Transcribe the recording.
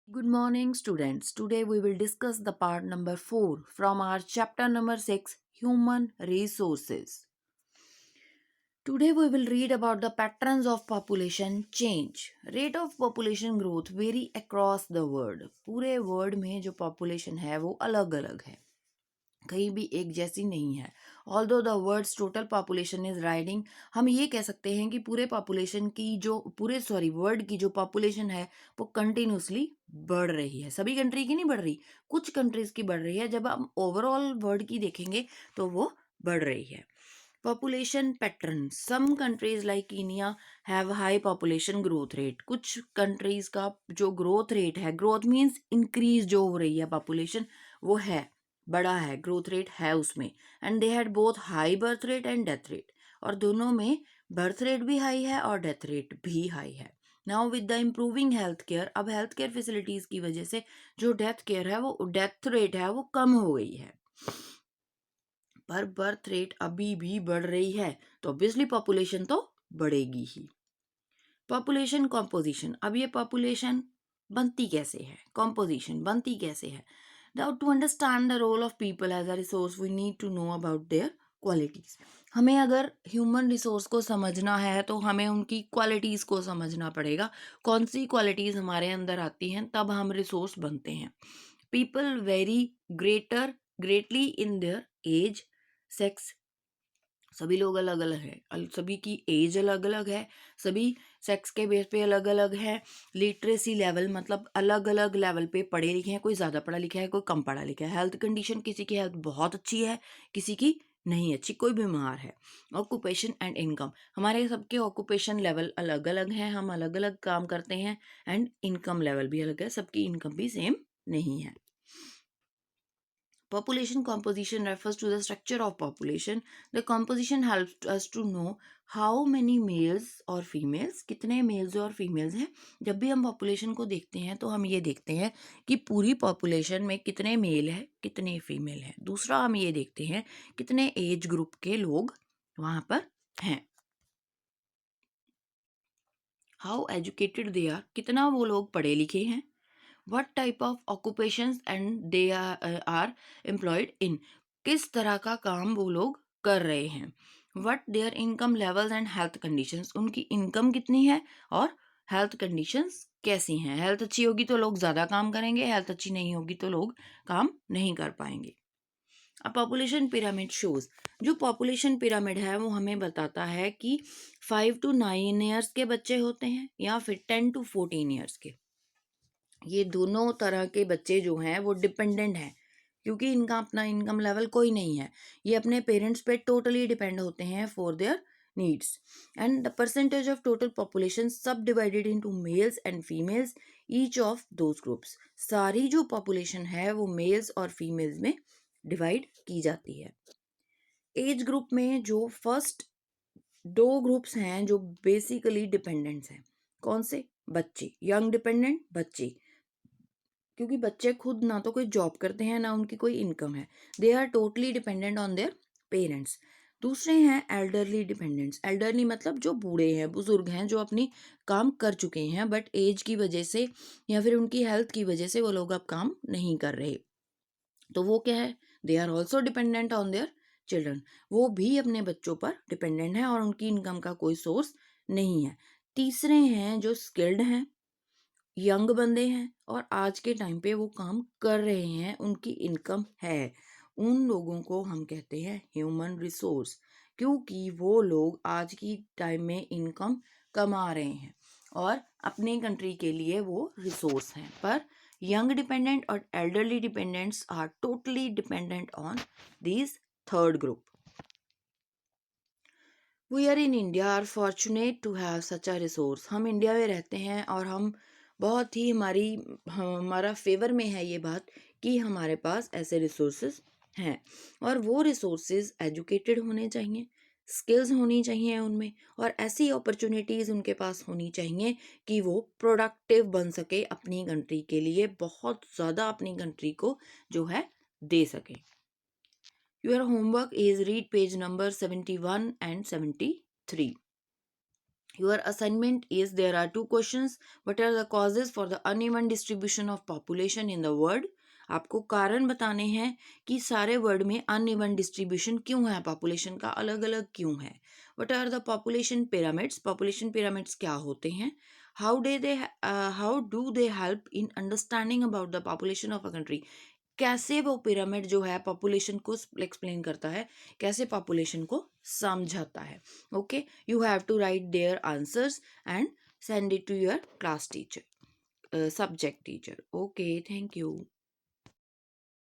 Good morning, students. Today we will discuss the part number 4 from our chapter number 6 Human Resources. Today we will read about the patterns of population change. Rate of population growth vary across the world. पूरे world में जो population है वो अलग अलग है, कहीं भी एक जैसी नहीं है. Although the world's total population is riding, हम ये कह सकते हैं कि पूरे पॉपुलेशन की जो वर्ल्ड की जो पॉपुलेशन है वो कंटिन्यूसली बढ़ रही है. सभी कंट्री की नहीं बढ़ रही, कुछ कंट्रीज की बढ़ रही है. जब हम ओवरऑल वर्ल्ड की देखेंगे तो वो बढ़ रही है. Population pattern, some countries like Kenya have high population growth rate. कुछ कंट्रीज का जो ग्रोथ रेट है, ग्रोथ मीन्स इंक्रीज जो हो रही है पॉपुलेशन, वो है बड़ा है, ग्रोथ रेट है उसमें. And they had both high birth rate and death rate, और दोनों में बर्थ रेट भी हाई है और डेथ रेट भी हाई है. Now with the improving health care, अब हेल्थ केयर फैसिलिटीज की वजह से जो डेथ केयर है वो डेथ रेट है वो कम हो गई है, पर बर्थ रेट अभी भी बढ़ रही है, तो ऑब्वियसली पॉपुलेशन तो बढ़ेगी ही. पॉपुलेशन कॉम्पोजिशन, अब ये पॉपुलेशन बनती कैसे है, कॉम्पोजिशन बनती कैसे है. Now to understand the role of people as a resource we need to know about their qualities. हमें अगर ह्यूमन रिसोर्स को समझना है तो हमें उनकी क्वालिटीज को समझना पड़ेगा. कौन सी क्वालिटीज हमारे अंदर आती हैं तब हम रिसोर्स बनते हैं. People vary greatly in their age, sex. सभी लोग अलग अलग है, सभी की एज अलग अलग है, सभी सेक्स के बेस पे अलग अलग है. लिटरेसी लेवल, मतलब अलग अलग लेवल पे पढ़े लिखे हैं, कोई ज़्यादा पढ़ा लिखा है, कोई कम पढ़ा लिखा है. हेल्थ कंडीशन, किसी की हेल्थ बहुत अच्छी है, किसी की नहीं अच्छी, कोई बीमार है. ऑक्यूपेशन एंड इनकम, हमारे सबके ऑक्यूपेशन लेवल अलग अलग हैं, हम अलग अलग काम करते हैं. एंड इनकम लेवल भी अलग है, सबकी इनकम भी सेम नहीं है. Population composition refers to the structure of population. The composition helps us to know how many males और females, कितने males और females हैं. जब भी हम population को देखते हैं तो हम ये देखते हैं कि पूरी population में कितने male है, कितने female हैं. दूसरा हम ये देखते हैं कितने age group के लोग वहाँ पर हैं. How educated they are, कितना वो लोग पढ़े लिखे हैं. What type of occupations and they are employed in, किस तरह का काम वो लोग कर रहे हैं. What their income levels and health conditions, उनकी इनकम कितनी है और हेल्थ कंडीशंस कैसी हैं. हेल्थ अच्छी होगी तो लोग ज़्यादा काम करेंगे, हेल्थ अच्छी नहीं होगी तो लोग काम नहीं कर पाएंगे. अब पॉपुलेशन पिरामिड शोज, जो पॉपुलेशन पिरामिड है वो हमें बताता है कि 5 to 9 ईयर्स के बच्चे होते हैं या फिर 10 to 14 ईयर्स के. ये दोनों तरह के बच्चे जो हैं वो डिपेंडेंट हैं, क्योंकि इनका अपना इनकम लेवल कोई नहीं है. ये अपने पेरेंट्स पे टोटली डिपेंड होते हैं for their needs. And the percentage of total population सब divided into males and females each of those groups. सारी जो पॉपुलेशन है वो मेल्स और फीमेल्स में डिवाइड की जाती है. एज ग्रुप में जो फर्स्ट दो ग्रुप्स हैं जो बेसिकली डिपेंडेंट्स हैं, कौन से, बच्चे, यंग डिपेंडेंट बच्चे, क्योंकि बच्चे खुद ना तो कोई जॉब करते हैं ना उनकी कोई इनकम है, they are totally dependent on their parents. दूसरे हैं एल्डरली डिपेंडेंट्स. एल्डरली मतलब जो बूढ़े हैं, बुजुर्ग हैं, जो अपनी काम कर चुके हैं बट एज की वजह से या फिर उनकी हेल्थ की वजह से वो लोग अब काम नहीं कर रहे, तो वो क्या है, they are also dependent on their children. वो भी अपने बच्चों पर डिपेंडेंट है और उनकी इनकम का कोई सोर्स नहीं है. तीसरे हैं जो स्किल्ड हैं, यंग बंदे हैं और आज के टाइम पे वो काम कर रहे हैं, उनकी इनकम है. उन लोगों को हम कहते हैं ह्यूमन रिसोर्स, क्योंकि वो लोग आज की टाइम में इनकम कमा रहे हैं और अपने कंट्री के लिए वो रिसोर्स हैं. पर यंग डिपेंडेंट और elderly dependents are totally dependent on these third group. We are in India are fortunate to have such a resource. हम इंडिया में रहते हैं और हम बहुत ही हमारा फेवर में है ये बात कि हमारे पास ऐसे रिसोर्सेज हैं. और वो रिसोर्सेज एजुकेटेड होने चाहिए, स्किल्स होनी चाहिए उनमें, और ऐसी अपॉर्चुनिटीज़ उनके पास होनी चाहिए कि वो प्रोडक्टिव बन सके अपनी कंट्री के लिए, बहुत ज़्यादा अपनी कंट्री को जो है दे सके. Your homework is read page number 71 and 73. Your assignment is there are two questions. What are the causes for the uneven distribution of population in the world? आपको कारण बताने हैं कि सारे वर्ल्ड में अनइवन डिस्ट्रीब्यूशन क्यों है, पॉपुलेशन का अलग अलग क्यों है. What are the population pyramids, population pyramids क्या होते हैं. How do they help in understanding about the population of a country. कैसे वो पिरामिड जो है पॉपुलेशन को एक्सप्लेन करता है, कैसे पॉपुलेशन को समझाता है. Okay, you have to write their answers and send it to your class teacher, subject teacher. Okay, thank you.